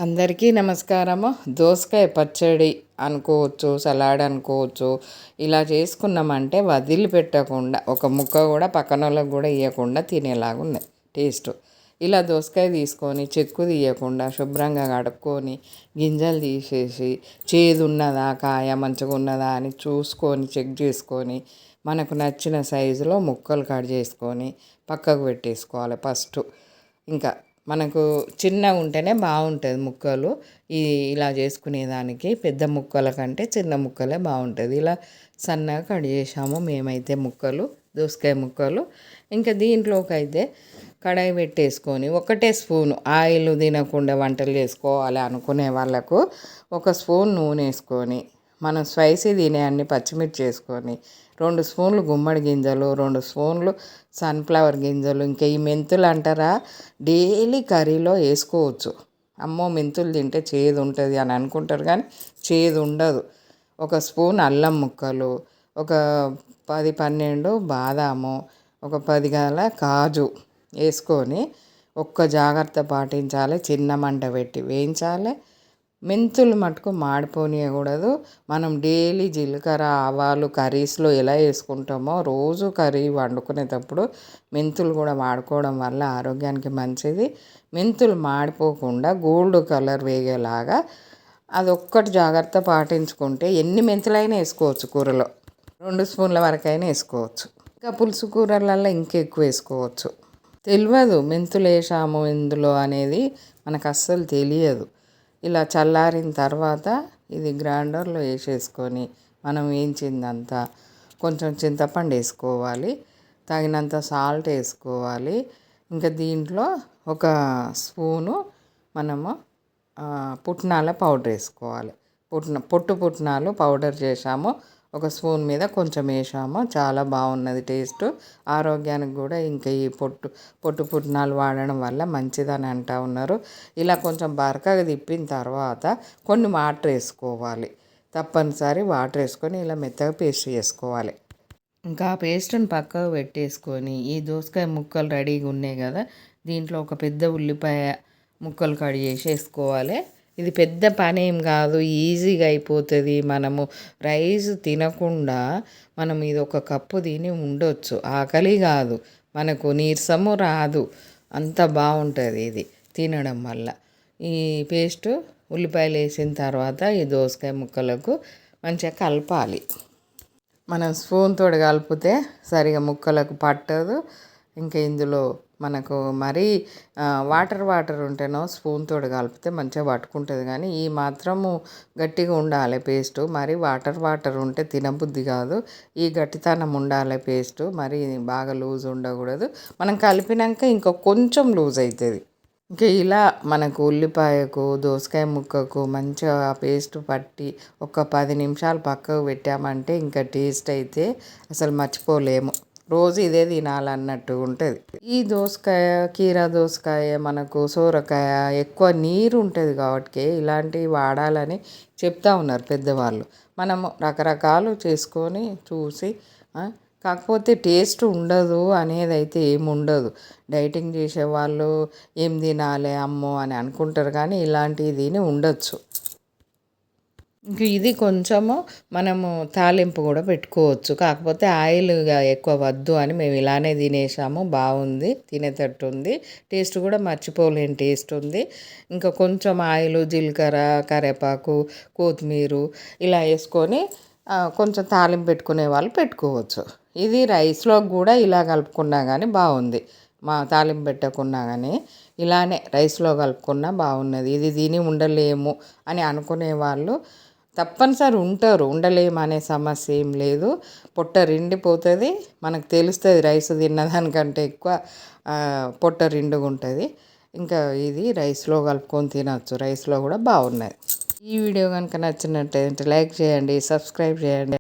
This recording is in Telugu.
అందరికీ నమస్కారము. దోసకాయ పచ్చడి అనుకోవచ్చు, సలాడ్ అనుకోవచ్చు. ఇలా చేసుకున్నామంటే వదిలిపెట్టకుండా ఒక ముక్క కూడా పక్కన వాళ్ళకి కూడా ఇవ్వకుండా తినేలాగా ఉన్నాయి టేస్ట్. ఇలా దోసకాయ తీసుకొని చెక్కు తీయకుండా శుభ్రంగా కడుక్కొని గింజలు తీసేసి చేదు ఉన్నదా కాయ మంచిగా ఉన్నదా అని చూసుకొని చెక్ చేసుకొని మనకు నచ్చిన సైజులో ముక్కలు కట్ చేసుకొని పక్కకు పెట్టేసుకోవాలి ఫస్ట్. ఇంకా మనకు చిన్నగా ఉంటేనే బాగుంటుంది ముక్కలు. ఇలా చేసుకునేదానికి పెద్ద ముక్కల కంటే చిన్న ముక్కలే బాగుంటుంది. ఇలా సన్నగా కట్ చేసాము మేమైతే ముక్కలు, దోసకాయ ముక్కలు. ఇంకా దీంట్లోకి అయితే కడాయి పెట్టేసుకొని ఒకటే స్పూను ఆయిల్ తినకుండా వంటలు చేసుకోవాలి అనుకునే వాళ్ళకు ఒక స్పూన్ నూనె వేసుకొని మనం స్పైసీ తినే అన్ని పచ్చిమిర్చి వేసుకొని 2 స్పూన్లు గుమ్మడి గింజలు, 2 స్పూన్లు సన్ఫ్లవర్ గింజలు, ఇంకా ఈ మెంతులు అంటారా డైలీ కర్రీలో వేసుకోవచ్చు. అమ్మో మెంతులు తింటే చేదు ఉంటుంది అని అనుకుంటారు కానీ చేదు ఉండదు. ఒక స్పూన్ అల్లం ముక్కలు, ఒక 10-12 బాదాము, ఒక 10 గల కాజు వేసుకొని ఒక్క జాగ్రత్త పాటించాలి. చిన్న మంట పెట్టి వేయించాలి. మెంతులు మటుకు మాడిపోనియకూడదు. మనం డైలీ జీలకర్ర ఆవాలు కర్రీస్లో ఎలా వేసుకుంటామో రోజు కర్రీ వండుకునేటప్పుడు మెంతులు కూడా వాడుకోవడం వల్ల ఆరోగ్యానికి మంచిది. మెంతులు మాడిపోకుండా గోల్డ్ కలర్ వేగేలాగా అదొక్కటి జాగ్రత్త పాటించుకుంటే ఎన్ని మెంతులైనా వేసుకోవచ్చు కూరలో. 2 స్పూన్ల వరకైనా వేసుకోవచ్చు. ఇంకా పులుసు కూరలలో ఇంకెక్కువ వేసుకోవచ్చు. తెలియదు మెంతులు వేసాము ఇందులో అనేది మనకు అస్సలు తెలియదు. ఇలా చల్లారిన తర్వాత ఇది గ్రైండర్లో వేసేసుకొని మనం వేయించిందంతా కొంచెం చింతపండు వేసుకోవాలి, తగినంత సాల్ట్ వేసుకోవాలి. ఇంకా దీంట్లో ఒక స్పూను మనము పుట్నాల పౌడర్ వేసుకోవాలి. పొట్టు పుట్నాలు పౌడర్ చేసాము, ఒక స్పూన్ మీద కొంచెం వేసాము. చాలా బాగున్నది టేస్ట్. ఆరోగ్యానికి కూడా ఇంకా ఈ పొట్టు పుట్నాలు వాడడం వల్ల మంచిదని అంటూ ఉన్నారు. ఇలా కొంచెం బరకగా తిప్పిన తర్వాత కొన్ని వాటర్ వేసుకోవాలి. తప్పనిసరి వాటర్ వేసుకొని ఇలా మెత్తగా పేస్ట్ చేసుకోవాలి. ఇంకా ఆ పేస్ట్ని పక్కకు పెట్టేసుకొని ఈ దోసకాయ ముక్కలు రెడీగా ఉన్నాయి కదా, దీంట్లో ఒక పెద్ద ఉల్లిపాయ ముక్కలు కట్ చేసి వేసుకోవాలి. ఇది పెద్ద పని ఏం కాదు, ఈజీగా అయిపోతుంది. మనము రైస్ తినకుండా మనం ఇది ఒక కప్పు తిని ఉండొచ్చు. ఆకలి కాదు, మనకు నీరసము రాదు. అంత బాగుంటుంది ఇది తినడం వల్ల. ఈ పేస్ట్ ఉల్లిపాయలు వేసిన తర్వాత ఈ దోసకాయ ముక్కలకు మంచిగా కలపాలి. మనం స్పూన్ తోటి కలిపితే సరిగా ముక్కలకు పట్టదు. ఇంకా ఇందులో మనకు మరీ వాటర్ ఉంటేనో స్పూన్ తోటి కలిపితే మంచిగా పట్టుకుంటుంది. కానీ ఈ మాత్రము గట్టిగా ఉండాలి పేస్టు. మరి వాటర్ ఉంటే తినబుద్ధి కాదు. ఈ గట్టితనం ఉండాలి పేస్టు, మరి బాగా లూజ్ ఉండకూడదు. మనం కలిపినాక ఇంకా కొంచెం లూజ్ అవుతుంది. ఇంకా ఇలా మనకు ఉల్లిపాయకు దోసకాయ ముక్కకు మంచిగా పేస్ట్ పట్టి ఒక 10 నిమిషాలు పక్కకు పెట్టామంటే ఇంకా టేస్ట్ అయితే అసలు మర్చిపోలేము. రోజు ఇదే తినాలన్నట్టు ఉంటుంది. ఈ దోసకాయ కీరా దోసకాయ మనకు సోరకాయ ఎక్కువ నీరు ఉంటుంది కాబట్టి ఇలాంటివి వాడాలని చెప్తా ఉన్నారు పెద్దవాళ్ళు. మనము రకరకాలు చేసుకొని చూసి కాకపోతే టేస్ట్ ఉండదు అనేది అయితే ఏముండదు. డైటింగ్ చేసేవాళ్ళు ఏం తినాలి అమ్మో అని అనుకుంటారు కానీ ఇలాంటివి తిని ఉండొచ్చు. ఇంక ఇది కొంచెము మనము తాలింపు కూడా పెట్టుకోవచ్చు. కాకపోతే ఆయిల్గా ఎక్కువ వద్దు అని మేము ఇలానే తినేసాము. బాగుంది, తినేటట్టు ఉంది. టేస్ట్ కూడా మర్చిపోలేని టేస్ట్ ఉంది. ఇంకా కొంచెం ఆయిల్, జీలకర్ర, కరివేపాకు, కొత్తిమీర ఇలా వేసుకొని కొంచెం తాలింపు పెట్టుకునే వాళ్ళు పెట్టుకోవచ్చు. ఇది రైస్లో కూడా ఇలా కలుపుకున్నా కానీ బాగుంది. మా తాలింపు పెట్టకున్నా కానీ ఇలానే రైస్లో కలుపుకున్నా బాగున్నది. ఇది తిని ఉండలేము అని అనుకునే వాళ్ళు తప్పనిసరి ఉంటారు. ఉండలేము అనే సమస్య ఏం లేదు. పొట్ట రిండిపోతుంది. మనకు తెలుస్తుంది రైస్ తిన్నదానికంటే ఎక్కువ పొట్ట రిండుగా ఉంటుంది. ఇంకా ఇది రైస్లో కలుపుకొని తినచ్చు. రైస్లో కూడా బాగున్నది. ఈ వీడియో కనుక నచ్చినట్టయితే లైక్ చేయండి, సబ్స్క్రైబ్ చేయండి.